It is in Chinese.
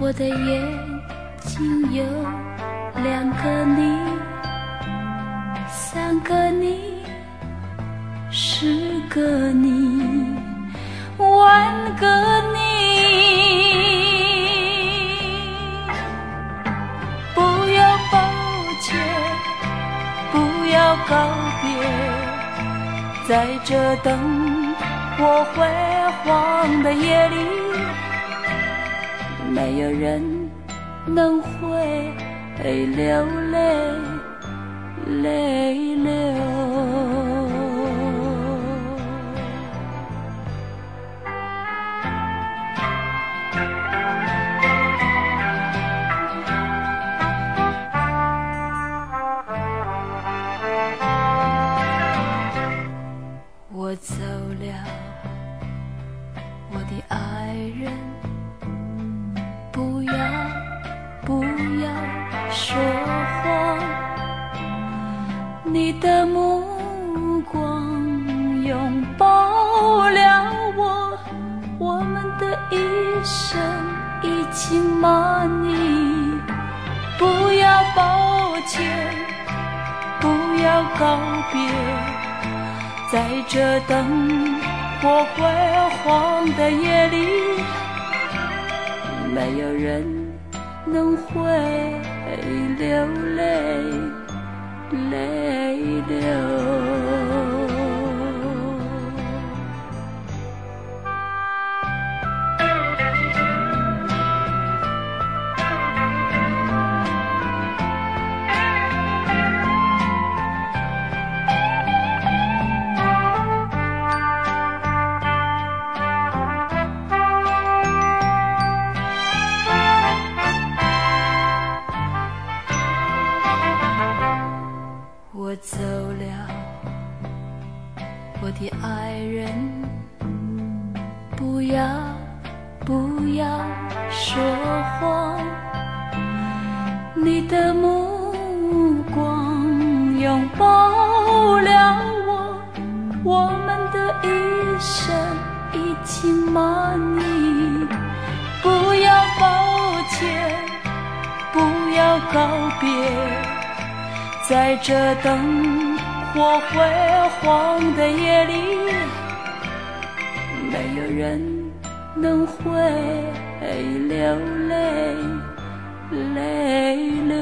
我的眼睛有2个你，3个你，10个你，10000个你。不要抱歉，不要告别，在这灯火辉煌的夜里，没有人能会流泪泪流。我走了，我的爱人，不要说谎，你的目光拥抱了我，我们的一生已经满意。不要抱歉，不要告别，在这灯火辉煌的夜里，没有人能会流泪泪流。我走了，我的爱人，不要说谎，你的目光拥抱了我，我们的一生已经满意。不要抱歉，不要告别，在这灯火辉煌的夜里，没有人能会流泪泪流。